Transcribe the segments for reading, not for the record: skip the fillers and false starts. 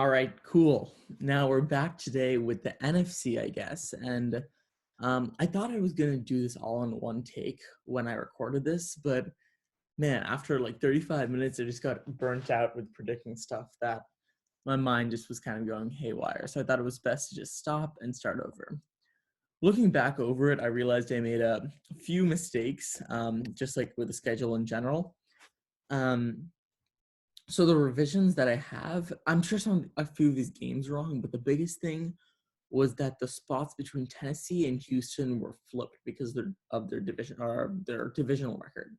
All right, cool. Now we're back today with the NFC, I guess. And I thought I was going to do this all in one take when I recorded this, but man, after like 35 minutes, I just got burnt out with predicting stuff that my mind just was kind of going haywire. So I thought it was best to just stop and start over. Looking back over it, I realized I made a few mistakes, just like with the schedule in general. Um, so the revisions that I have, I'm sure a few of these games wrong, but the biggest thing was that the spots between Tennessee and Houston were flipped because of their division or their divisional record.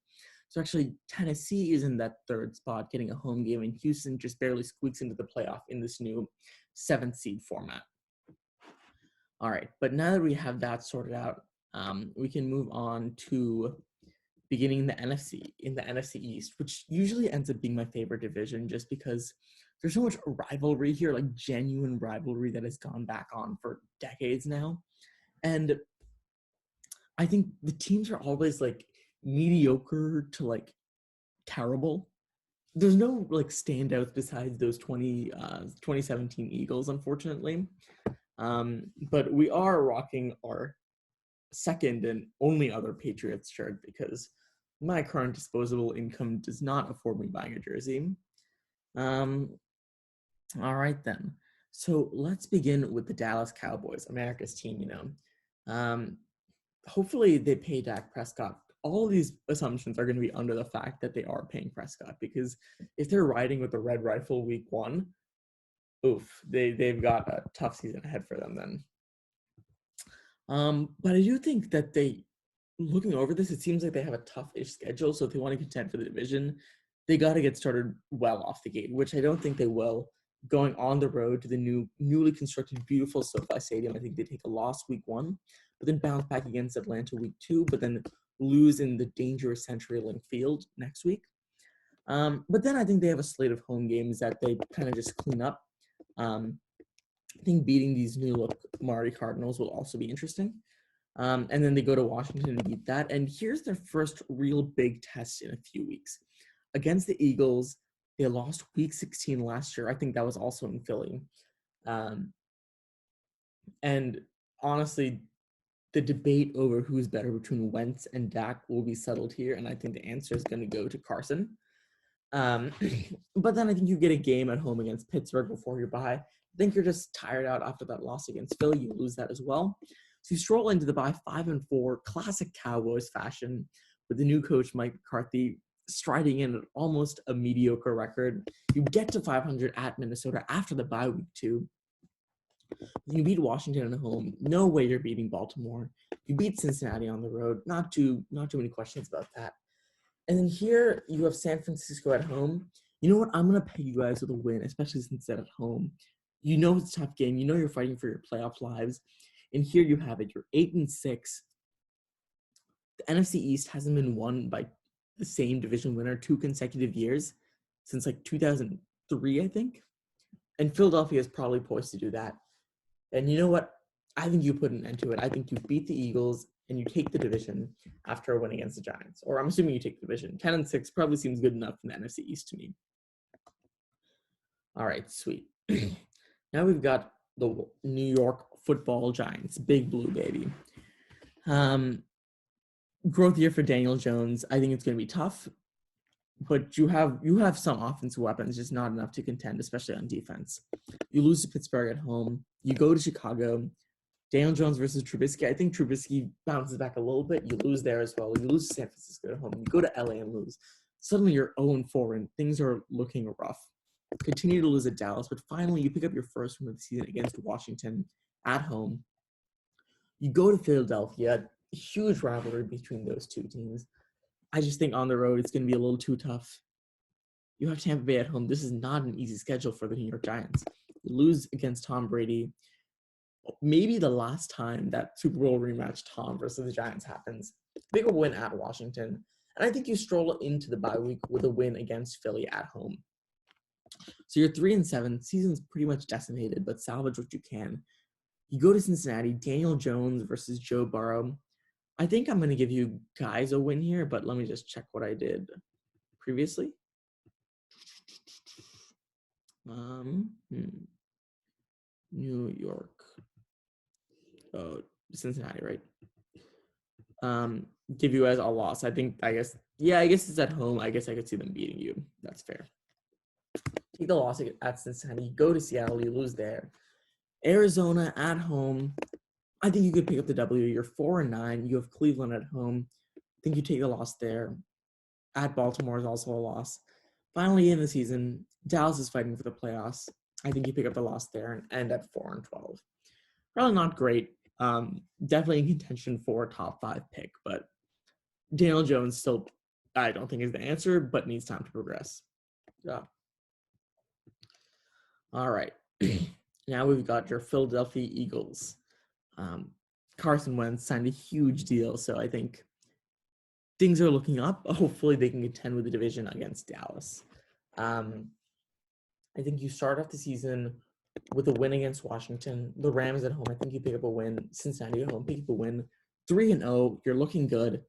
So actually, Tennessee is in that third spot, getting a home game, and Houston just barely squeaks into the playoff in this new seventh seed format. All right, but now that we have that sorted out, we can move on to beginning the NFC in the NFC East, which usually ends up being my favorite division just because there's so much rivalry here, like genuine rivalry that has gone back on for decades now. And I think the teams are always like mediocre to like terrible. There's no like standouts besides those 2017 Eagles, unfortunately. But we are rocking our second and only other Patriots shirt because my current disposable income does not afford me buying a jersey. All right then. So let's begin with the Dallas Cowboys, America's team, hopefully they pay Dak Prescott. All of these assumptions are going to be under the fact that they are paying Prescott, because if they're riding with the Red Rifle week one, they've got a tough season ahead for them then. But I do think that looking over this, it seems like they have a tough-ish schedule. So if they want to contend for the division, they got to get started well off the gate, which I don't think they will. Going on the road to the newly constructed, beautiful SoFi Stadium, I think they take a loss week one, but then bounce back against Atlanta week two, but then lose in the dangerous CenturyLink Field next week. But then I think they have a slate of home games that they kind of just clean up. I think beating these new look Mari Cardinals will also be interesting. And then they go to Washington and beat that. And here's their first real big test in a few weeks. Against the Eagles, they lost week 16 last year. I think that was also in Philly. And honestly, the debate over who's better between Wentz and Dak will be settled here. And I think the answer is going to go to Carson. But then I think you get a game at home against Pittsburgh before your bye. I think you're just tired out after that loss against Philly. You lose that as well. So you stroll into the bye 5-4, classic Cowboys fashion, with the new coach Mike McCarthy striding in at almost a mediocre record. You get to 500 at Minnesota after the bye week 2. You beat Washington at home. No way you're beating Baltimore. You beat Cincinnati on the road. Not too many questions about that. And then here you have San Francisco at home. You know what? I'm going to pay you guys with a win, especially since they're at home. You know it's a tough game. You know you're fighting for your playoff lives. And here you have it. You're 8-6. The NFC East hasn't been won by the same division winner 2 consecutive years since like 2003, I think. And Philadelphia is probably poised to do that. And you know what? I think you put an end to it. I think you beat the Eagles and you take the division after a win against the Giants. Or I'm assuming you take the division. 10-6 probably seems good enough in the NFC East to me. All right, sweet. Now we've got the New York Football Giants, Big Blue, baby. Growth year for Daniel Jones. I think it's going to be tough, but you have some offensive weapons, just not enough to contend, especially on defense. You lose to Pittsburgh at home. You go to Chicago. Daniel Jones versus Trubisky. I think Trubisky bounces back a little bit. You lose there as well. You lose to San Francisco at home. You go to LA and lose. Suddenly you're 0-4 and things are looking rough. Continue to lose at Dallas, but finally you pick up your first win of the season against Washington at home. You go to Philadelphia. Huge rivalry between those two teams. I just think on the road it's going to be a little too tough. You have Tampa Bay at home. This is not an easy schedule for the New York Giants. You lose against Tom Brady. Maybe the last time that Super Bowl rematch Tom versus the Giants happens. Big win at Washington. And I think you stroll into the bye week with a win against Philly at home. So you're 3-7. Season's pretty much decimated, but salvage what you can. You go to Cincinnati, Daniel Jones versus Joe Burrow. I think I'm going to give you guys a win here, but let me just check what I did previously. New York. Oh, Cincinnati, right? Give you as a loss. I guess it's at home. I guess I could see them beating you. That's fair. Take the loss at Cincinnati. You go to Seattle, you lose there. Arizona at home. I think you could pick up the W. You're 4-9. You have Cleveland at home. I think you take the loss there. At Baltimore is also a loss. Finally, in the season, Dallas is fighting for the playoffs. I think you pick up the loss there and end at 4-12. Probably not great. Definitely in contention for a top 5 pick, but Daniel Jones still, I don't think is the answer, but needs time to progress. Yeah. All right. Now we've got your Philadelphia Eagles. Carson Wentz signed a huge deal, so I think things are looking up. Hopefully they can contend with the division against Dallas. I think you start off the season with a win against Washington. The Rams at home, I think you pick up a win. Cincinnati at home, pick up a win. 3-0, you're looking good.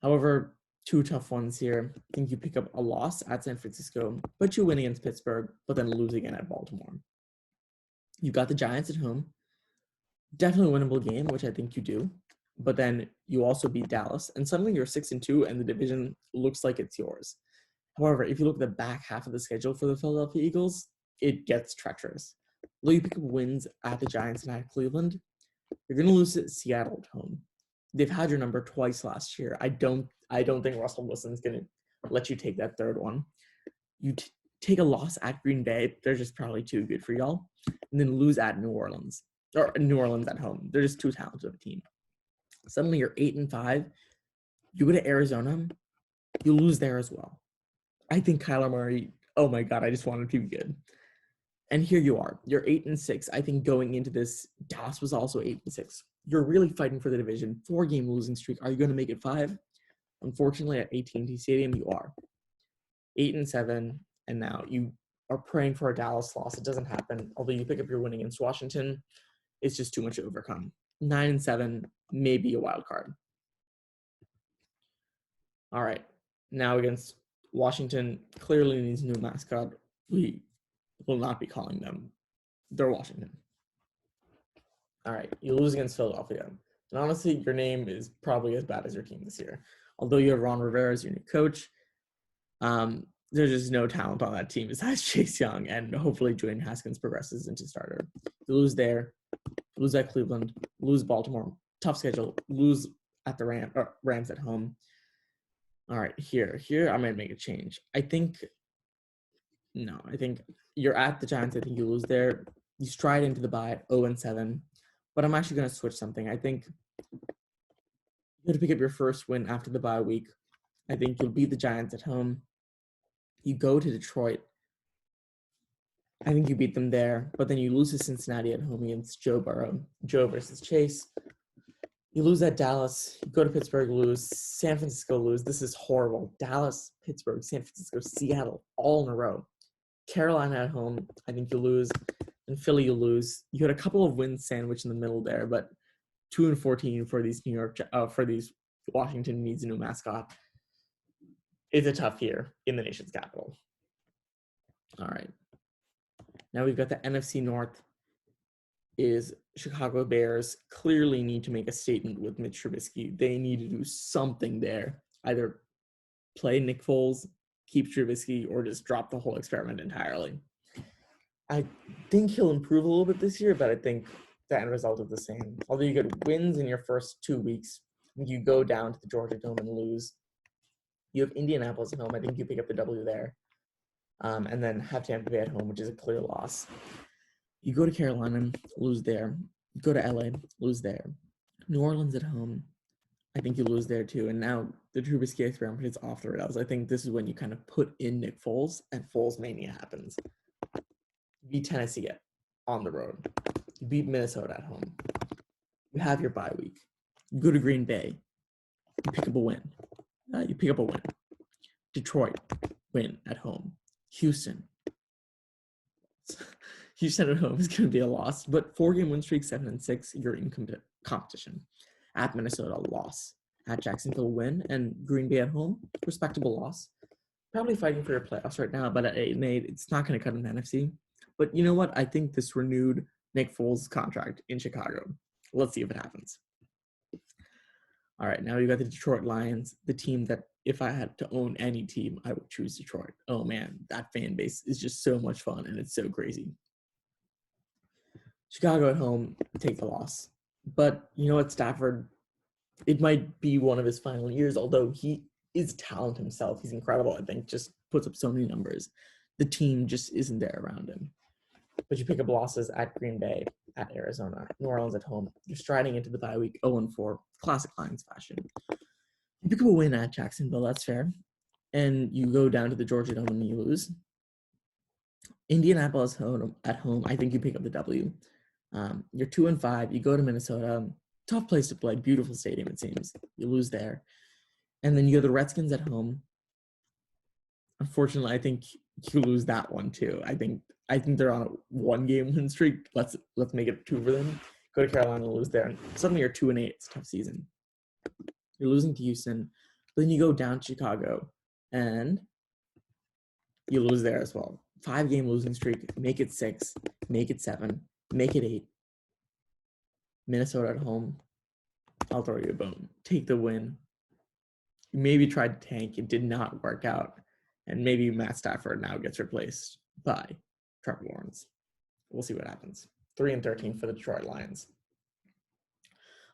However, 2 tough ones here. I think you pick up a loss at San Francisco, but you win against Pittsburgh, but then lose again at Baltimore. You got the Giants at home. Definitely a winnable game, which I think you do. But then you also beat Dallas, and suddenly you're 6-2, and the division looks like it's yours. However, if you look at the back half of the schedule for the Philadelphia Eagles, it gets treacherous. Though you pick up wins at the Giants and at Cleveland, you're going to lose at Seattle at home. They've had your number twice last year. I don't think Russell Wilson's going to let you take that third one. You take a loss at Green Bay. They're just probably too good for y'all. And then lose at New Orleans. Or New Orleans at home. They're just too talented of a team. Suddenly you're 8-5. You go to Arizona. You lose there as well. I think Kyler Murray, oh my God, I just wanted to be good. And here you are. You're 8-6. I think going into this, Dallas was also 8-6. You're really fighting for the division. 4-game losing streak. Are you going to make it 5? Unfortunately, at AT&T Stadium, you are. 8-7, and now you are praying for a Dallas loss. It doesn't happen. Although you pick up your win against Washington, it's just too much to overcome. 9-7, maybe a wild card. All right. Now against Washington, clearly needs a new mascot. We will not be calling them. They're Washington. All right. You lose against Philadelphia. And honestly, your name is probably as bad as your team this year. Although you have Ron Rivera as your new coach, there's just no talent on that team besides Chase Young, and hopefully Dwayne Haskins progresses into starter. You lose there, lose at Cleveland, lose Baltimore. Tough schedule. Lose at the Rams at home. All right, here I might make a change. I think you're at the Giants. I think you lose there. You stride into the bye 0-7, but I'm actually going to switch something. I think you have to pick up your first win after the bye week. I think you'll beat the Giants at home. You go to Detroit. I think you beat them there, but then you lose to Cincinnati at home against Joe Burrow. Joe versus Chase. You lose at Dallas. You go to Pittsburgh, lose. San Francisco, lose. This is horrible. Dallas, Pittsburgh, San Francisco, Seattle, all in a row. Carolina at home, I think you lose. And Philly, you lose. You had a couple of wins sandwiched in the middle there, but 2-14 for these Washington needs a new mascot. It's a tough year in the nation's capital. All right. Now we've got the NFC North. Is Chicago Bears clearly need to make a statement with Mitch Trubisky. They need to do something there. Either play Nick Foles, keep Trubisky, or just drop the whole experiment entirely. I think he'll improve a little bit this year, but I think the end result is the same. Although you get wins in your first 2 weeks, you go down to the Georgia Dome and lose. You have Indianapolis at home. I think you pick up the W there. And then have Tampa Bay at home, which is a clear loss. You go to Carolina, lose there. You go to LA, lose there. New Orleans at home, I think you lose there too. And now the Trubisky experiment is off the rails. I think this is when you kind of put in Nick Foles, and Foles mania happens. You beat Tennessee on the road. You beat Minnesota at home. You have your bye week. You go to Green Bay. You pick up a win. Detroit, win at home. Houston at home is going to be a loss, but 4-game win streak, 7-6, you're in competition. At Minnesota, loss. At Jacksonville, win, and Green Bay at home, respectable loss. probably fighting for your playoffs right now, but at 8-8, it's not going to cut in the NFC. But you know what? I think this renewed Nick Foles contract in Chicago. Let's see if it happens. All right, now you got the Detroit Lions, the team that if I had to own any team, I would choose Detroit. Oh man, that fan base is just so much fun and it's so crazy. Chicago at home, take the loss. But you know what, Stafford, it might be one of his final years, although he is talent himself. He's incredible, I think, just puts up so many numbers. The team just isn't there around him. But you pick up losses at Green Bay, at Arizona, New Orleans at home. You're striding into the bye week 0-4, classic Lions fashion. You pick up a win at Jacksonville, that's fair. And you go down to the Georgia Dome and you lose. Indianapolis at home, I think you pick up the W. You're 2-5. You go to Minnesota. Tough place to play. Beautiful stadium, it seems. You lose there. And then you go to the Redskins at home. Unfortunately, I think you lose that one too. I think they're on a 1-game win streak. Let's make it 2 for them. Go to Carolina and lose there. And suddenly you're 2-8. It's a tough season. You're losing to Houston. But then you go down to Chicago and you lose there as well. 5-game losing streak. Make it 6. Make it 7. Make it 8. Minnesota at home. I'll throw you a bone. Take the win. You maybe tried to tank. It did not work out. And maybe Matt Stafford now gets replaced by Trevor Lawrence. We'll see what happens. 3-13 for the Detroit Lions.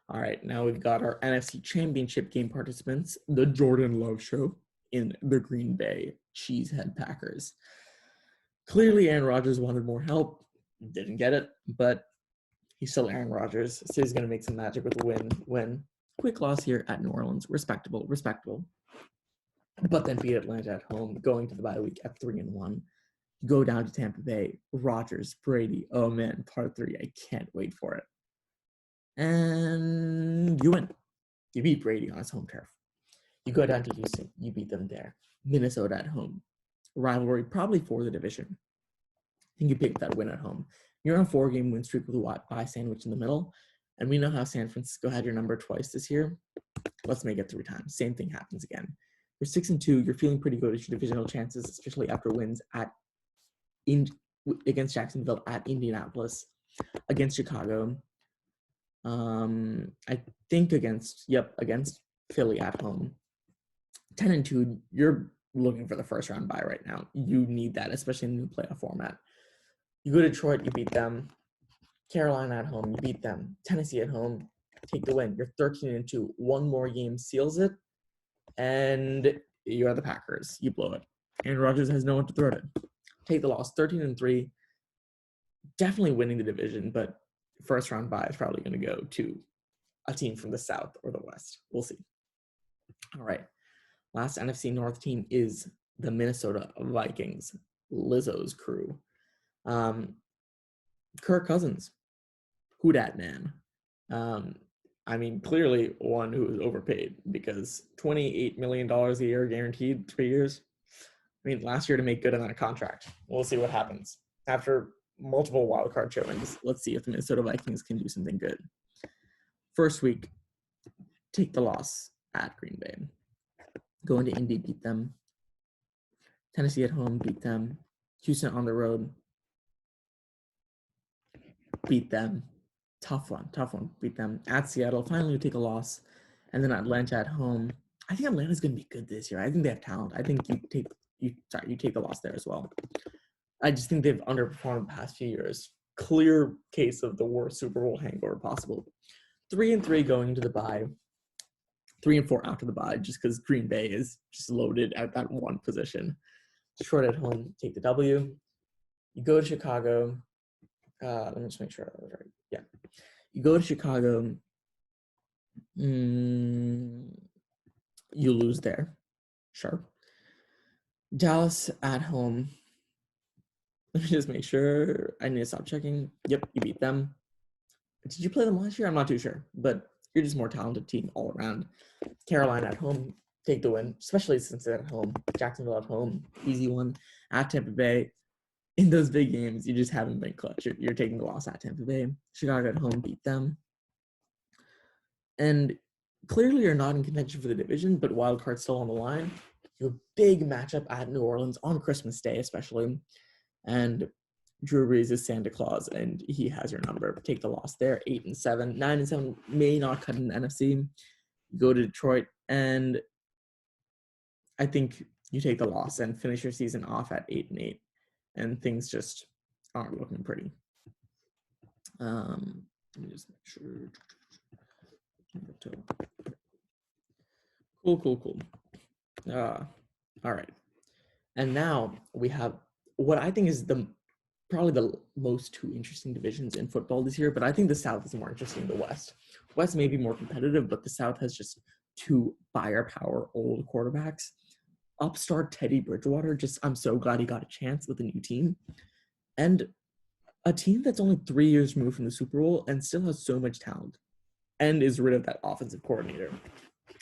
All right, now we've got our NFC Championship game participants, the Jordan Love Show in the Green Bay Cheesehead Packers. Clearly, Aaron Rodgers wanted more help. Didn't get it, but he's still Aaron Rodgers, so he's going to make some magic with a win. Quick loss here at New Orleans. Respectable. But then beat Atlanta at home, going to the bye week at 3-1. Go down to Tampa Bay. Rodgers, Brady. Oh man, part 3. I can't wait for it. And you win. You beat Brady on his home turf. You go down to Houston. You beat them there. Minnesota at home. Rivalry probably for the division. I think you picked that win at home. You're on a 4-game win streak with a bye sandwich in the middle. And we know how San Francisco had your number twice this year. Let's make it 3 times. Same thing happens again. You're 6-2. You're feeling pretty good at your divisional chances, especially after wins against Jacksonville, at Indianapolis, against Chicago. I think against Philly at home. 10-2. You're looking for the first round bye right now. You need that, especially in the new playoff format. You go to Detroit, you beat them. Carolina at home, you beat them. Tennessee at home, take the win. You're 13-2. 1 more game seals it. And you are the Packers. You blow it. Aaron Rodgers has no one to throw to. Take the loss. 13-3. Definitely winning the division, but first round bye is probably going to go to a team from the South or the West. We'll see. All right. Last NFC North team is the Minnesota Vikings, Lizzo's crew. Kirk Cousins. Who dat man? I mean, clearly one who is overpaid, because $28 million a year guaranteed 3 years. I mean, last year to make good on that contract. We'll see what happens. After multiple wildcard showings, let's see if the Minnesota Vikings can do something good. First week, take the loss at Green Bay. Go into Indy, beat them. Tennessee at home, beat them. Houston on the road, beat them. Tough one, beat them. At Seattle, finally you take a loss. And then Atlanta at home. I think Atlanta's going to be good this year. I think they have talent. I think you take the loss there as well. I just think they've underperformed the past few years. Clear case of the worst Super Bowl hangover possible. 3-3 going into the bye. 3-4 after the bye, just because Green Bay is just loaded at that one position. Detroit at home, take the W. You go to Chicago. Let me just make sure I was right. Yeah. You go to Chicago. You lose there. Sure. Dallas at home. Let me just make sure. I need to stop checking. Yep, you beat them. Did you play them last year? I'm not too sure, but you're just a more talented team all around. Carolina at home, take the win, especially since they're at home. Jacksonville at home, easy one. At Tampa Bay, in those big games, you just haven't been clutch. You're taking the loss at Tampa Bay. Chicago at home, beat them. And clearly you're not in contention for the division, but wild card's still on the line. You have a big matchup at New Orleans on Christmas Day, especially. And Drew Brees is Santa Claus, and he has your number. Take the loss there. 8-7, 9-7 may not cut in the NFC. You go to Detroit, and I think you take the loss and finish your season off at 8-8, and things just aren't looking pretty. Let me just make sure. Cool. All right. And now we have what I think is probably the most two interesting divisions in football this year, but I think the South is more interesting than the West. West may be more competitive, but the South has just two firepower old quarterbacks. Upstart Teddy Bridgewater, I'm so glad he got a chance with a new team. And a team that's only 3 years removed from the Super Bowl and still has so much talent and is rid of that offensive coordinator.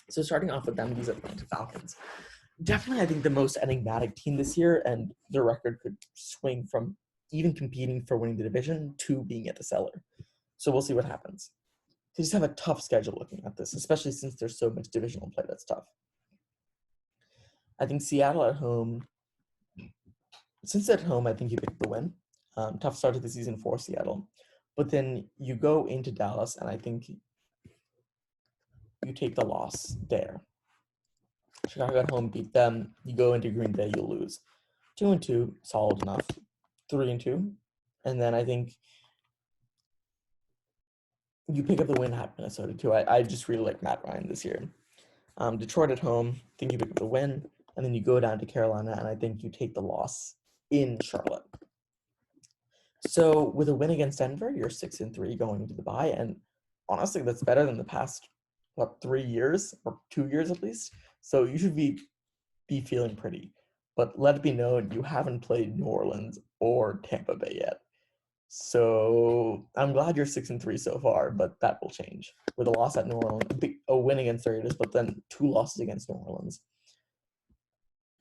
So starting off with them, these Atlanta Falcons. Definitely, I think the most enigmatic team this year, and their record could swing from even competing for winning the division to being at the cellar. So we'll see what happens. They just have a tough schedule looking at this, especially since there's so much divisional play that's tough. I think Seattle at home, since at home, I think you pick the win. Tough start to the season for Seattle. But then you go into Dallas, and I think you take the loss there. Chicago at home, beat them. You go into Green Bay, you'll lose. 2-2, solid enough. 3-2. And then I think you pick up the win at Minnesota, too. I just really like Matt Ryan this year. Detroit at home, I think you pick up the win. And then you go down to Carolina, and I think you take the loss in Charlotte. So with a win against Denver, you're 6-3 going into the bye. And honestly, that's better than the past, 3 years or 2 years at least. So you should be feeling pretty. But let it be known, you haven't played New Orleans or Tampa Bay yet. So I'm glad you're 6-3 so far, but that will change. With a loss at New Orleans, a win against the Raiders, but then 2 losses against New Orleans.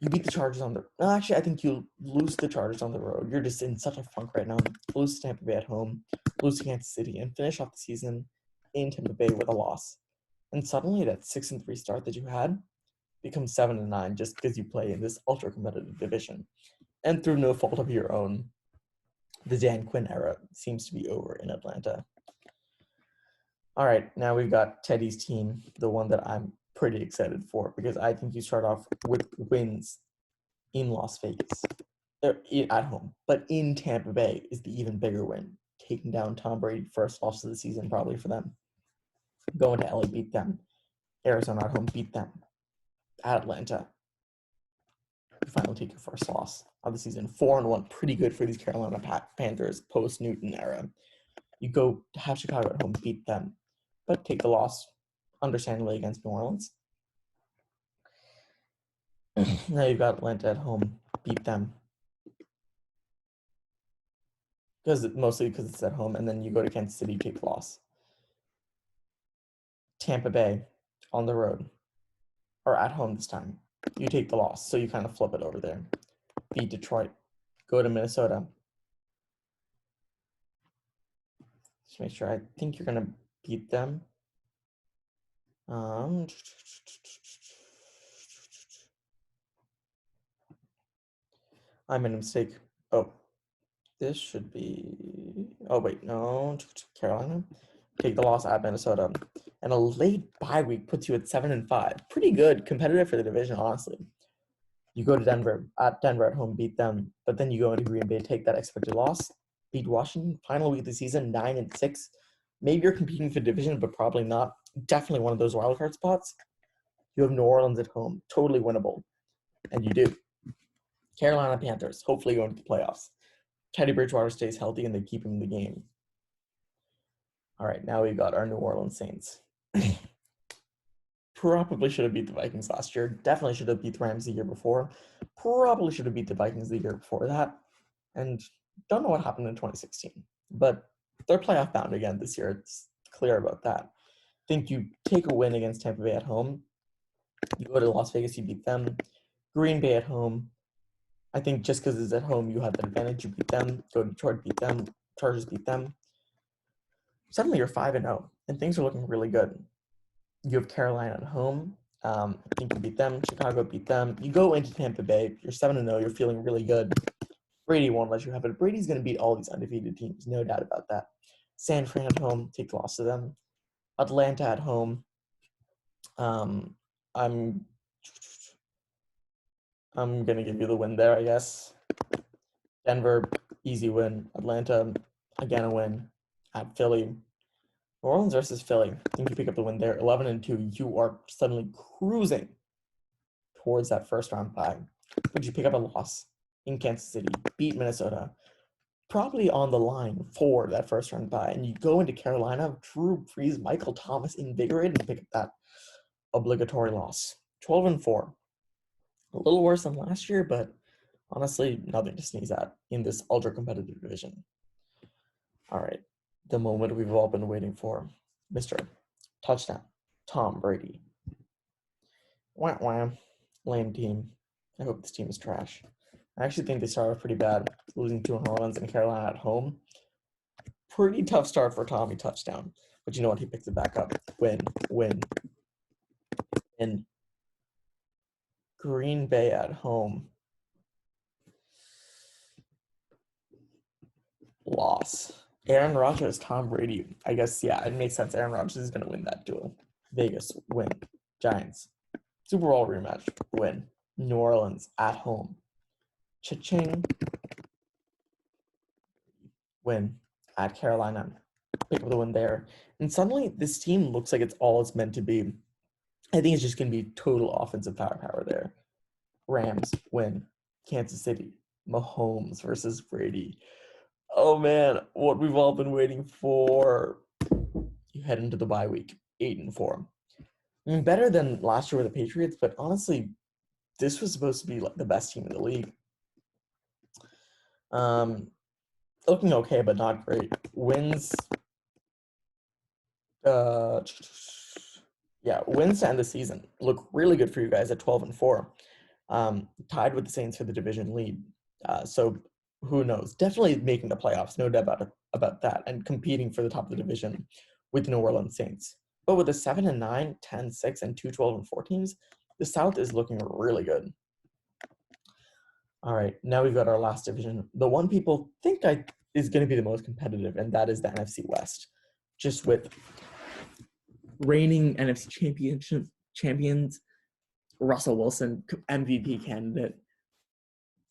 You beat the Chargers I think you lose the Chargers on the road. You're just in such a funk right now. Lose to Tampa Bay at home, lose to Kansas City, and finish off the season in Tampa Bay with a loss. And suddenly that 6-3 start that you had becomes 7-9 just because you play in this ultra-competitive division. And through no fault of your own, the Dan Quinn era seems to be over in Atlanta. All right, now we've got Teddy's team, the one that I'm pretty excited for, because I think you start off with wins in Las Vegas, at home, but in Tampa Bay is the even bigger win, taking down Tom Brady, first loss of the season probably for them. Going to LA, beat them. Arizona at home, beat them. At Atlanta, you finally take your first loss of the season. 4-1, pretty good for these Carolina Panthers post-Newton era. You go to have Chicago at home, beat them, but take the loss understandably against New Orleans. Now you've got Atlanta at home, beat them. Mostly because it's at home, and then you go to Kansas City, take the loss. Tampa Bay on the road, or at home this time, you take the loss, so you kind of flip it over there. Beat Detroit, go to Minnesota. Just make sure, I think you're going to beat them. I made a mistake. Oh, this should be, no, Carolina. Take the loss at Minnesota. And a late bye week puts you at 7-5. Pretty good, competitive for the division, honestly. You go to Denver at home, beat them, but then you go into Green Bay, take that expected loss, beat Washington, final week of the season, 9-6. Maybe you're competing for the division, but probably not. Definitely one of those wildcard spots. You have New Orleans at home, totally winnable, and you do. Carolina Panthers, hopefully going to the playoffs. Teddy Bridgewater stays healthy, and they keep him in the game. All right, now we've got our New Orleans Saints. Probably should have beat the Vikings last year. Definitely should have beat the Rams the year before. Probably should have beat the Vikings the year before that. And don't know what happened in 2016. But they're playoff bound again this year. It's clear about that. I think you take a win against Tampa Bay at home. You go to Las Vegas, you beat them. Green Bay at home. I think just because it's at home, you have the advantage. You beat them. Go to Detroit, beat them. Chargers beat them. Suddenly you're 5-0, and things are looking really good. You have Carolina at home. I think you beat them. Chicago beat them. You go into Tampa Bay. You're 7-0. You're feeling really good. Brady won't let you have it. Brady's going to beat all these undefeated teams. No doubt about that. San Fran at home. Take the loss to them. Atlanta at home. I'm going to give you the win there, I guess. Denver, easy win. Atlanta, again a win. At Philly. New Orleans versus Philly. I think you pick up the win there. 11-2. You are suddenly cruising towards that first round bye. Would you pick up a loss in Kansas City, beat Minnesota, probably on the line for that first round bye, and you go into Carolina, Drew Brees, Michael Thomas invigorated, and pick up that obligatory loss. 12-4. A little worse than last year, but honestly, nothing to sneeze at in this ultra-competitive division. All right, the moment we've all been waiting for. Mr. Touchdown, Tom Brady. Wah, wah. Lame team. I hope this team is trash. I actually think they started off pretty bad, losing to New Orleans and Carolina at home. Pretty tough start for Tommy Touchdown. But you know what? He picks it back up. Win. Green Bay at home. Loss. Aaron Rodgers, Tom Brady. I guess, yeah, it makes sense. Aaron Rodgers is going to win that duel. Vegas, win. Giants. Super Bowl rematch, win. New Orleans at home. Cha-ching. Win. At Carolina. Pick up the win there. And suddenly, this team looks like it's all it's meant to be. I think it's just going to be total offensive firepower there. Rams, win. Kansas City. Mahomes versus Brady. Oh, man. What we've all been waiting for. You head into the bye week. 8-4. I mean, better than last year with the Patriots, but honestly, this was supposed to be like the best team in the league. Looking okay, but not great. Wins. Wins to end the season look really good for you guys at 12-4. Tied with the Saints for the division lead. So who knows? Definitely making the playoffs, no doubt about that, and competing for the top of the division with New Orleans Saints. But with the 7-9, 10-6, and 2-12-4 teams, the South is looking really good. All right, now we've got our last division. The one people think is going to be the most competitive, and that is the NFC West. Just with reigning NFC champions, Russell Wilson, MVP candidate,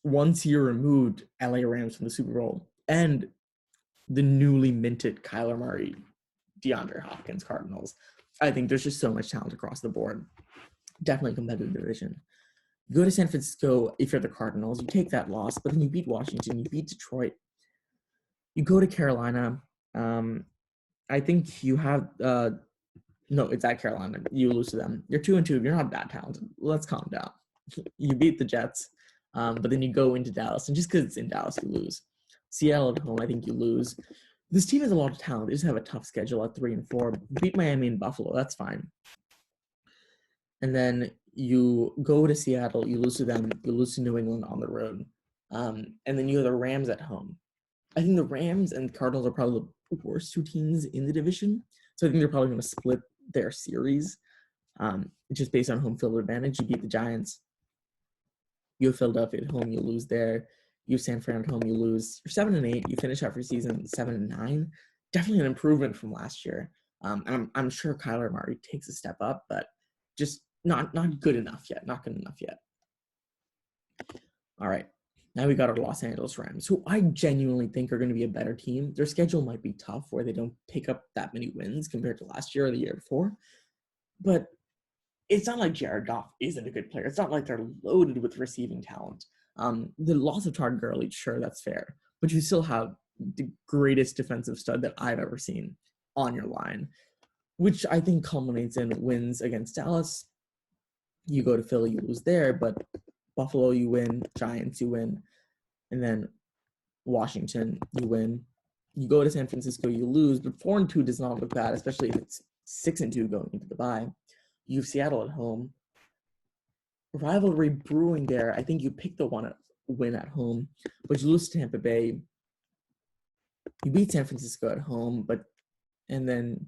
once year removed LA Rams from the Super Bowl, and the newly minted Kyler Murray, DeAndre Hopkins Cardinals. I think there's just so much talent across the board. Definitely competitive division. You go to San Francisco if you're the Cardinals, you take that loss, but then you beat Washington, you beat Detroit. You go to Carolina. I think you have no, it's at Carolina. You lose to them. You're 2-2. You're not that talented. Let's calm down. You beat the Jets, but then you go into Dallas, and just because it's in Dallas, you lose. Seattle at home, I think you lose. This team has a lot of talent. They just have a tough schedule at 3-4. Beat Miami and Buffalo. That's fine. And then you go to Seattle. You lose to them. You lose to New England on the road. And then you have the Rams at home. I think the Rams and Cardinals are probably the worst two teams in the division. So I think they're probably going to split their series just based on home field advantage. You beat the Giants. You have Philadelphia at home. You lose there. You have San Fran at home. You lose. You're 7-8. You finish out your season 7-9. Definitely an improvement from last year. And I'm sure Kyler Murray takes a step up, but just not good enough yet. Not good enough yet. All right. Now we got our Los Angeles Rams, who I genuinely think are going to be a better team. Their schedule might be tough where they don't pick up that many wins compared to last year or the year before. But it's not like Jared Goff isn't a good player. It's not like they're loaded with receiving talent. The loss of Todd Gurley, sure, that's fair. But you still have the greatest defensive stud that I've ever seen on your line, which I think culminates in wins against Dallas. You go to Philly, you lose there, but Buffalo, you win. Giants, you win. And then Washington, you win. You go to San Francisco, you lose. But 4-2 does not look bad, especially if it's 6-2 going into the bye. You have Seattle at home. Rivalry brewing there. I think you pick the win at home, but you lose to Tampa Bay. You beat San Francisco at home, and then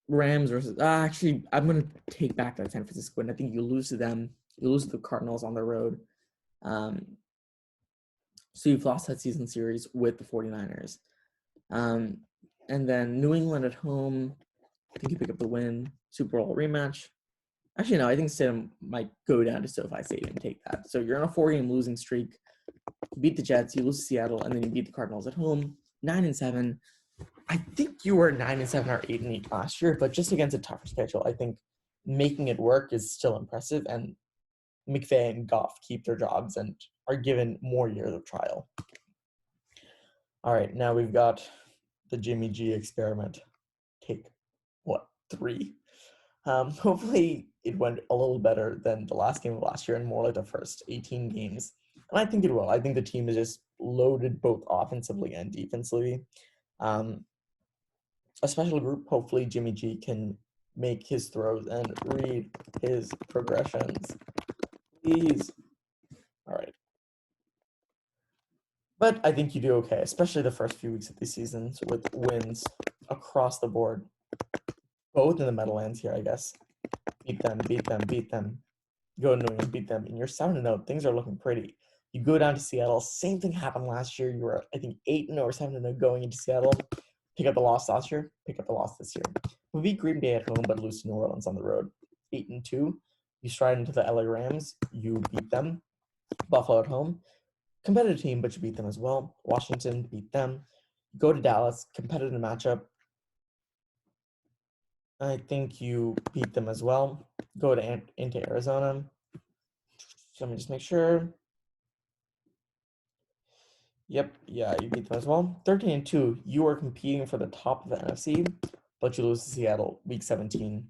Rams versus actually, I'm gonna take back that San Francisco win. I think you lose to them. You lose to the Cardinals on the road. So you've lost that season series with the 49ers. And then New England at home, I think you pick up the win. Super Bowl rematch. Actually, no, I think Stidham might go down to SoFi Stadium and take that. So you're on a 4-game losing streak. You beat the Jets, you lose to Seattle, and then you beat the Cardinals at home. 9-7. I think you were 9-7 or 8-8 last year, but just against a tougher schedule, I think making it work is still impressive. And McVay and Goff keep their jobs and are given more years of trial. All right, now we've got the Jimmy G experiment. Take, 3? Hopefully it went a little better than the last game of last year and more like the first 18 games. And I think it will. I think the team is just loaded both offensively and defensively. A special group, hopefully Jimmy G can make his throws and read his progressions. Please. All right. But I think you do okay, especially the first few weeks of the season with wins across the board. Both in the Meadowlands here, I guess. Beat them. Go to New England, beat them. And you're 7-0. Things are looking pretty. You go down to Seattle. Same thing happened last year. You were, I think, 8-0 or 7-0 going into Seattle. Pick up the loss last year. Pick up the loss this year. We beat Green Bay at home, but lose to New Orleans on the road. 8-2. You stride into the LA Rams. You beat them. Buffalo at home. Competitive team, but you beat them as well. Washington, beat them. Go to Dallas. Competitive matchup. I think you beat them as well. Go to into Arizona. So let me just make sure. Yep, yeah, you beat them as well. 13-2, you are competing for the top of the NFC, but you lose to Seattle week 17.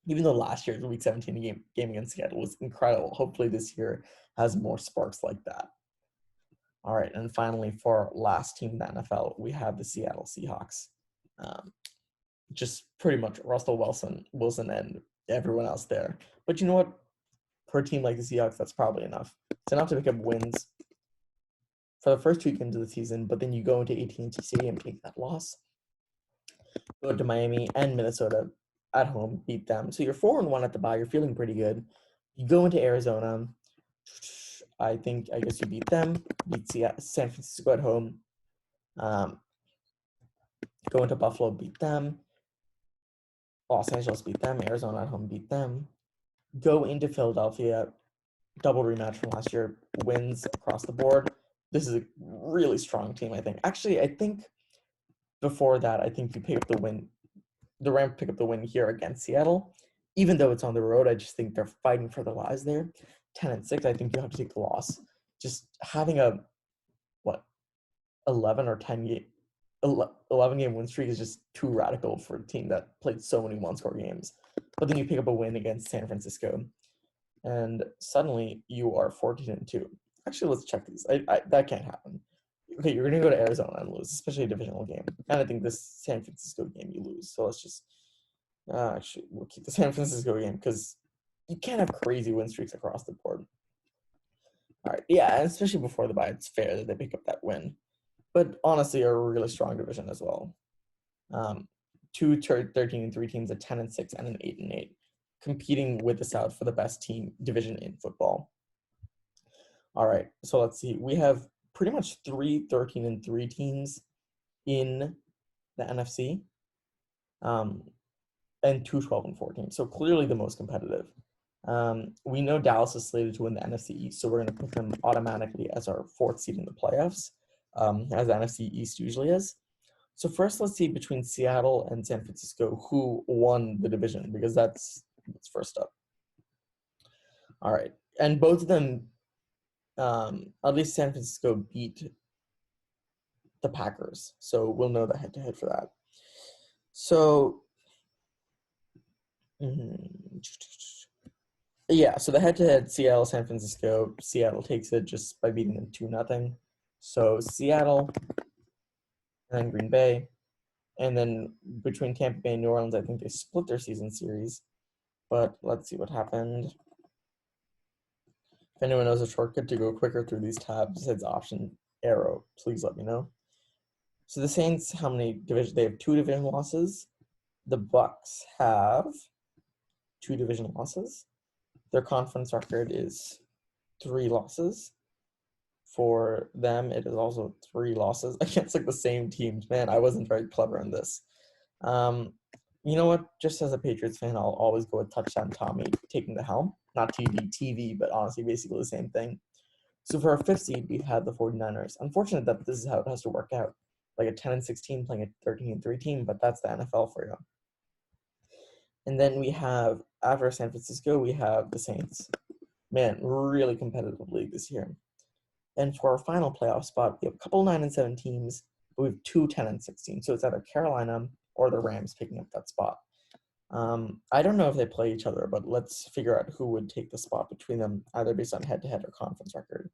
Even though last year's week 17 game against Seattle was incredible. Hopefully this year has more sparks like that. All right, and finally for last team in the NFL, we have the Seattle Seahawks. Just pretty much Russell Wilson and everyone else there. But you know what? For a team like the Seahawks, that's probably enough. It's enough to pick up wins for the first 2 games of the season, but then you go into AT&T Stadium and take that loss. Go to Miami and Minnesota at home, beat them. So you're 4-1 at the bye. You're feeling pretty good. You go into Arizona. I guess you beat them. Beat San Francisco at home. Go into Buffalo, beat them. Los Angeles, beat them. Arizona at home, beat them. Go into Philadelphia, double rematch from last year, wins across the board. This is a really strong team, I think. Actually, I think before that, I think you pick up the win. The Rams pick up the win here against Seattle. Even though it's on the road, I just think they're fighting for their lives there. 10-6, I think you have to take the loss. Just having a 11 or 11 game win streak is just too radical for a team that played so many one-score games. But then you pick up a win against San Francisco, and suddenly you are 14-2. Actually, let's check these. That can't happen. Okay, you're going to go to Arizona and lose, especially a divisional game. And I think this San Francisco game you lose. So let's just actually we'll keep the San Francisco game because you can't have crazy win streaks across the board. All right, yeah, and especially before the bye, it's fair that they pick up that win. But honestly, a really strong division as well. 2 13-3 teams, a 10-6 and an 8-8, competing with the South for the best team division in football. All right, so let's see. We have pretty much 3 13-3 teams in the NFC, and 2 12-4 teams. So clearly the most competitive. We know Dallas is slated to win the NFC East, so we're going to put them automatically as our 4th seed in the playoffs, as the NFC East usually is. So first, let's see between Seattle and San Francisco who won the division, because that's first up. All right, and both of them, at least San Francisco beat the Packers, so we'll know the head-to-head for that. So, yeah, so the head-to-head, Seattle, San Francisco, Seattle takes it just by beating them 2-0. So Seattle and then Green Bay. And then between Tampa Bay and New Orleans, I think they split their season series. But let's see what happened. If anyone knows a shortcut to go quicker through these tabs besides option arrow, please let me know. So the Saints, how many divisions? They have 2 division losses. the Bucks have 2 division losses. Their conference record is 3 losses. For them, it is also 3 losses against like the same teams. Man, I wasn't very clever in this. You know what? Just as a Patriots fan, I'll always go with touchdown Tommy taking the helm. Not TV, but honestly, basically the same thing. So for our 5th seed, we had the 49ers. Unfortunate that this is how it has to work out. Like a 10-16 playing a 13-3 team, but that's the NFL for you. And then we have, after San Francisco, we have the Saints. Man, really competitive league this year. And for our final playoff spot, we have a couple 9-7 teams, but we have 2 10-16. So it's either Carolina or the Rams picking up that spot. I don't know if they play each other, but let's figure out who would take the spot between them, either based on head-to-head or conference record.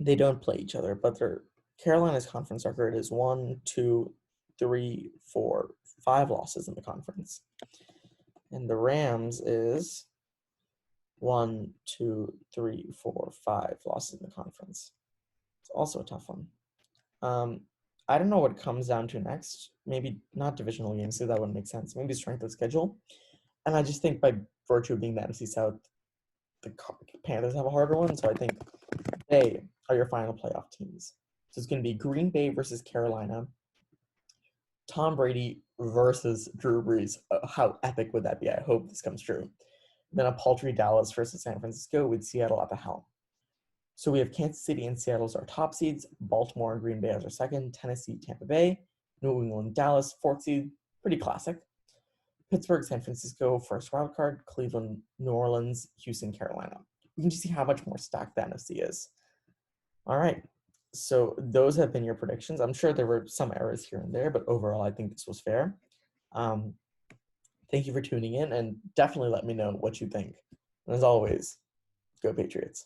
They don't play each other, but Carolina's conference record is 1, 2, 3, 4, 5 losses in the conference. And the Rams is 1, 2, 3, 4, 5 losses in the conference. It's also a tough one. I don't know what it comes down to next. Maybe not divisional games, so that wouldn't make sense. Maybe strength of schedule. And I just think by virtue of being the NFC South, the Panthers have a harder one. So I think they are your final playoff teams. So it's going to be Green Bay versus Carolina, Tom Brady versus Drew Brees. How epic would that be? I hope this comes true. Then a paltry Dallas versus San Francisco with Seattle at the helm. So we have Kansas City and Seattle as our top seeds, Baltimore and Green Bay as our second, Tennessee, Tampa Bay, New England, Dallas, 4th seed, pretty classic. Pittsburgh, San Francisco, first wild card, Cleveland, New Orleans, Houston, Carolina. You can just see how much more stacked the NFC is. All right, so those have been your predictions. I'm sure there were some errors here and there, but overall, I think this was fair. Thank you for tuning in, and definitely let me know what you think. And as always, go Patriots.